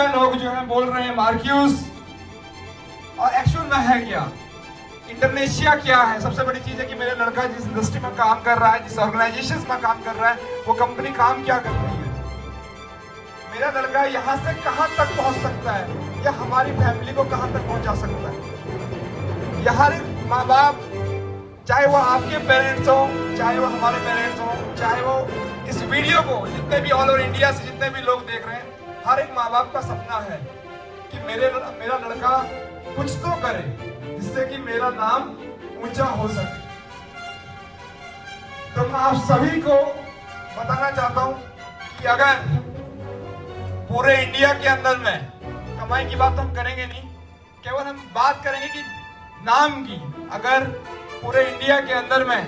में लोग जो है बोल रहे हैं मार्क्यूस, और एक्चुअल में है क्या, इंडोनेशिया क्या है। सबसे बड़ी चीज है कि मेरा लड़का जिस इंडस्ट्री में काम कर रहा है, जिस ऑर्गेनाइजेशन में काम कर रहा है, वो कंपनी काम क्या कर रही है, मेरा लड़का यहाँ से कहाँ तक पहुँच सकता है, या हमारी फैमिली को कहाँ तक पहुँचा सकता है। यहाँ माँ बाप, चाहे वो आपके पेरेंट्स हो, चाहे वो हमारे पेरेंट्स हो, चाहे वो इस वीडियो को जितने भी ऑल ओवर इंडिया से जितने भी लोग देख रहे हैं, हर एक माँ बाप का सपना है कि मेरा लड़का कुछ तो करे जिससे कि मेरा नाम ऊंचा हो सके। तो मैं आप सभी को बताना चाहता हूं कि अगर पूरे इंडिया के अंदर में कमाई की बात हम करेंगे नहीं, केवल हम बात करेंगे कि नाम की। अगर पूरे इंडिया के अंदर में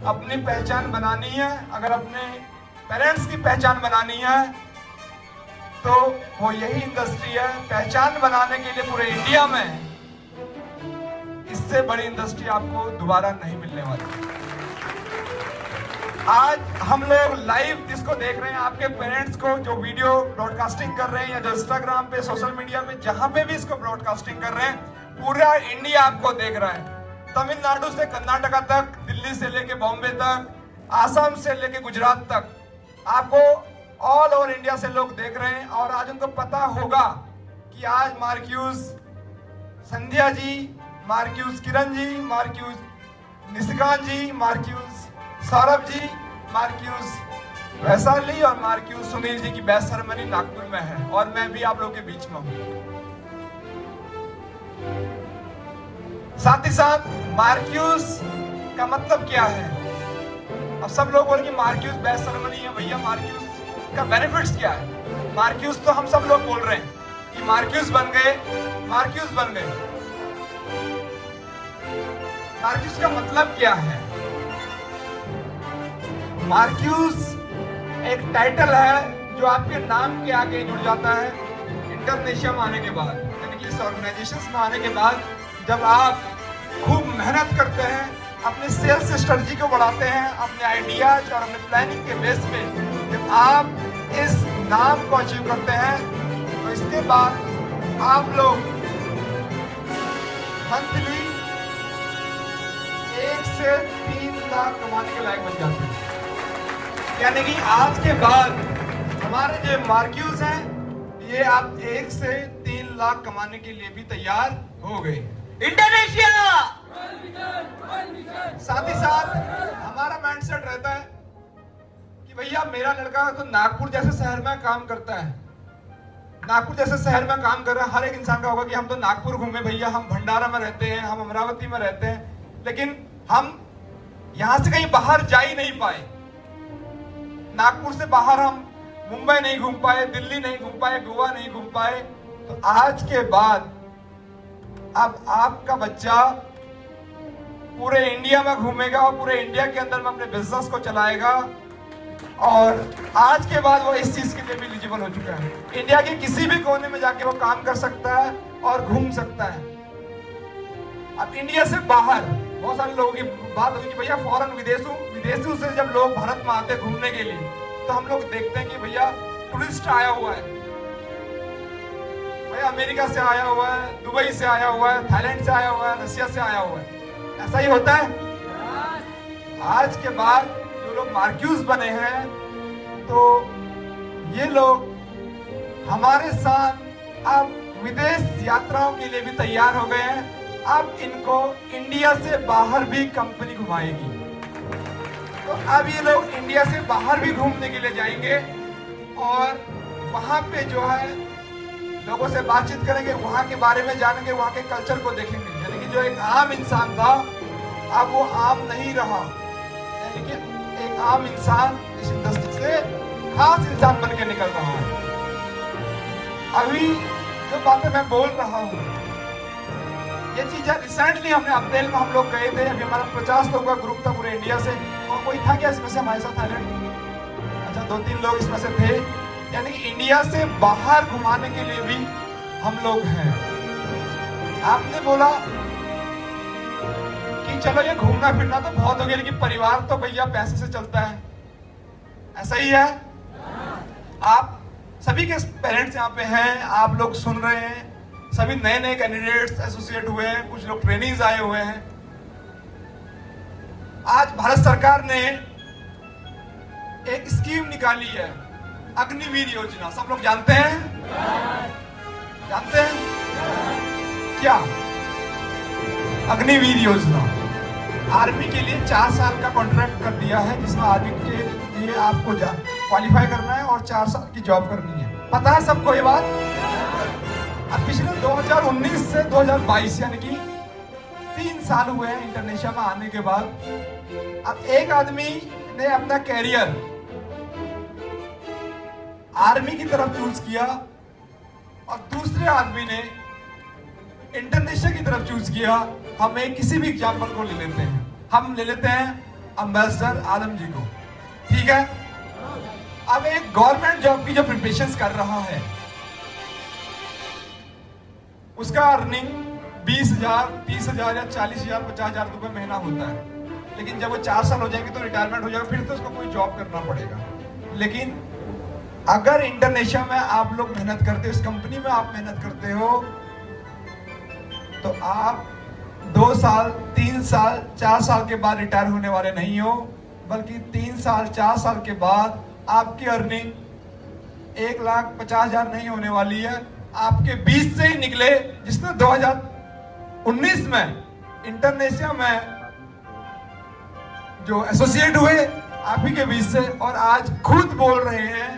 अपनी पहचान बनानी है, अगर अपने पेरेंट्स की पहचान बनानी है, तो वो यही इंडस्ट्री है। पहचान बनाने के लिए पूरे इंडिया में इससे बड़ी इंडस्ट्री आपको दोबारा नहीं मिलने वाली। आज हम लोग लाइव जिसको देख रहे हैं, आपके पेरेंट्स को जो वीडियो ब्रॉडकास्टिंग कर रहे हैं, या जो इंस्टाग्राम पे, सोशल मीडिया पे, जहां पे भी इसको ब्रॉडकास्टिंग कर रहे हैं, पूरा इंडिया आपको देख रहा है। तमिलनाडु से कर्नाटका तक, दिल्ली से लेके बॉम्बे तक, आसाम से लेके गुजरात तक, आपको ऑल ओवर इंडिया से लोग देख रहे हैं। और आज उनको पता होगा कि आज Marcus Sandhya ji, Marcus Kiran ji, Marcus Nishikant जी, मार्क्यूस सौरभ जी, मार्क्यूस वैशाली और मार्क्यूस सुनील जी की बैच सेरेमनी नागपुर में है, और मैं भी आप लोगों के बीच में हूं। साथ ही साथ मार्क्यूस का मतलब क्या है। अब सब लोग बोले कि मार्क्यूस बैच सेरेमनी है, भैया मार्क्यूस का बेनिफिट्स क्या है। मार्क्यूस तो हम सब लोग बोल रहे हैं कि मार्क्यूस बन गए, मार्क्यूस बन गए। मार्क्यूस का मतलब क्या है। मार्क्यूस एक टाइटल है जो आपके नाम के आगे जुड़ जाता है इंटरनेशिया में आने के बाद, यानी कि इस ऑर्गेनाइजेशन में आने के बाद। जब आप खूब मेहनत करते हैं, अपने सेल्स स्ट्रेटजी को बढ़ाते हैं, अपने आइडियाज और अपने प्लानिंग के बेस पे जब आप इस नाम को अचीव करते हैं, तो इसके बाद आप लोग मंथली 1 से 3 लाख कमाने के लायक बन जाते हैं। यानी कि आज के बाद हमारे जो मार्क्यूस हैं, ये आप 1 से 3 लाख कमाने के लिए भी तैयार हो गए। इंडोनेशिया। साथ ही साथ हमारा माइंडसेट रहता है कि भैया मेरा लड़का तो नागपुर जैसे शहर में काम करता है, नागपुर जैसे शहर में काम कर रहा है। हर एक इंसान का होगा कि हम तो नागपुर घूमे भैया, हम भंडारा में रहते हैं, हम अमरावती में रहते हैं, लेकिन हम यहां से कहीं बाहर जा ही नहीं पाए। नागपुर से बाहर हम मुंबई नहीं घूम पाए, दिल्ली नहीं घूम पाए, गोवा नहीं घूम पाए। तो आज के बाद अब आपका बच्चा पूरे इंडिया में घूमेगा और पूरे इंडिया के अंदर में अपने बिजनेस को चलाएगा, और आज के बाद वो इस चीज के लिए भी एलिजिबल हो चुका है। इंडिया के किसी भी कोने में जाके वो काम कर सकता है और घूम सकता है। अब इंडिया से बाहर बहुत सारे लोगों की बात होगी कि भैया फॉरेन विदेशों से जब लोग भारत में आते घूमने के लिए, तो हम लोग देखते हैं कि भैया टूरिस्ट आया हुआ है, भैया अमेरिका से आया हुआ है, दुबई से आया हुआ है, थाईलैंड से आया हुआ है, रशिया से आया हुआ है। ऐसा ही होता है। आज के बाद जो लोग मार्क्यूस बने हैं, तो ये लोग हमारे साथ अब विदेश यात्राओं के लिए भी तैयार हो गए हैं। अब इनको इंडिया से बाहर भी कंपनी घुमाएगी, तो अब ये लोग इंडिया से बाहर भी घूमने के लिए जाएंगे, और वहां पे जो है लोगों से बातचीत करेंगे, वहां के बारे में जानेंगे, वहां के कल्चर को देखेंगे। यानी कि जो एक आम इंसान था, अब वो आम नहीं रहा, यानी कि एक आम इंसान इस इंडस्ट्री से खास इंसान बन के निकल रहा है। अभी जो बातें मैं बोल रहा हूँ, ये चीजें रिसेंटली हमने अप्रैल में हम लोग गए थे। अभी हमारा 50 लोगों का ग्रुप था पूरे इंडिया से, और कोई था क्या इसमें से हमारे साथ थाईलैंड? अच्छा, 2-3 लोग इसमें से थे। यानी कि इंडिया से बाहर घुमाने के लिए भी हम लोग हैं। आपने बोला कि चलो ये घूमना फिरना तो बहुत हो गया, लेकिन परिवार तो भैया पैसे से चलता है, ऐसा ही है। आप सभी के पेरेंट्स यहाँ पे हैं, आप लोग सुन रहे हैं, सभी नए नए कैंडिडेट्स एसोसिएट हुए हैं, कुछ लोग ट्रेनिंग्स आए हुए हैं। आज भारत सरकार ने एक स्कीम निकाली है, अग्निवीर योजना। सब लोग जानते हैं? जानते हैं क्या अग्निवीर योजना? आर्मी के लिए 4 साल का कॉन्ट्रैक्ट कर दिया है, जिसमें आर्मी के लिए आपको क्वालिफाई करना है और 4 साल की जॉब करनी है। पता है सबको ये बात? अब पिछले 2019 से 2022 यानी कि 3 साल हुए हैं इंडोनेशिया में आने के बाद। अब एक आदमी ने अपना कैरियर आर्मी की तरफ चूज किया और दूसरे आदमी ने इंडोनेशिया की तरफ चूज किया। हम एक किसी भी एग्जाम्पल को ले लेते हैं, हम ले लेते हैं एम्बेसडर आलम जी को, ठीक है? अब एक गवर्नमेंट जॉब की जो प्रिपरेशन कर रहा है, उसका अर्निंग 20,000, 30,000 या 40,000, 50,000 रुपए महीना होता है। लेकिन जब वो 4 साल हो जाएंगे तो रिटायरमेंट हो जाएगा, फिर तो उसको कोई जॉब करना पड़ेगा। लेकिन अगर इंडोनेशिया में आप लोग मेहनत करते हो, इस कंपनी में आप मेहनत करते हो, तो आप 2 साल, 3 साल, 4 साल के बाद रिटायर होने वाले नहीं हो, बल्कि 3 साल, 4 साल के बाद आपकी अर्निंग 1,50,000 नहीं होने वाली है, आपके 20 से ही निकले, जिसने 2019 में इंडोनेशिया में जो एसोसिएट हुए आप ही के 20 से, और आज खुद बोल रहे हैं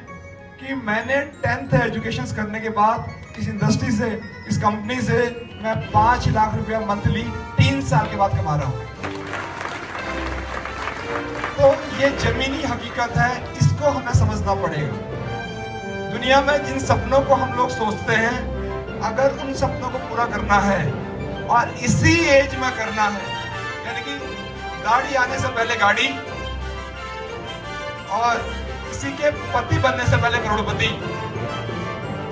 कि मैंने 10th एजुकेशन करने के बाद इस इंडस्ट्री से, इस कंपनी से मैं 5 लाख रुपया मंथली 3 साल के बाद कमा रहा हूं। तो ये जमीनी हकीकत है, इसको हमें समझना पड़ेगा। दुनिया में जिन सपनों को हम लोग सोचते हैं, अगर उन सपनों को पूरा करना है और इसी एज में करना है, यानी कि गाड़ी आने से पहले गाड़ी और किसी के पति बनने से पहले करोड़पति,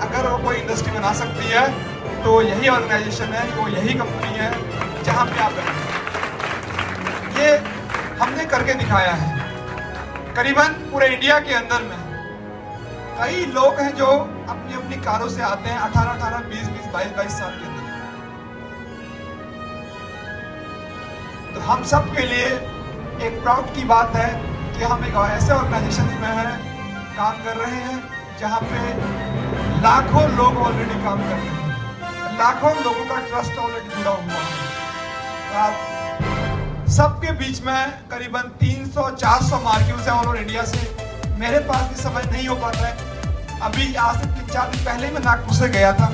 अगर वो कोई इंडस्ट्री बना सकती है तो यही ऑर्गेनाइजेशन है, वो यही कंपनी है जहां पे आप बने। ये हमने करके दिखाया है। करीबन पूरे इंडिया के अंदर में कई लोग हैं जो अपनी अपनी कारों से आते हैं, 18, 20, 22 साल के अंदर। तो हम सब के लिए एक प्राउड की बात है कि हम एक ऐसे ऑर्गेनाइजेशन में हैं, काम कर रहे हैं, जहां पे लाखों लोग ऑलरेडी काम कर रहे हैं, लाखों लोगों का ट्रस्ट ऑलरेडी जुड़ा हुआ है। आप सबके बीच में करीबन 300-400 मार्क्यूज हैं ऑल ओवर इंडिया से। मेरे पास भी समय नहीं हो पाता है। अभी आज से 3-4 दिन पहले मैं नागपुर से गया था,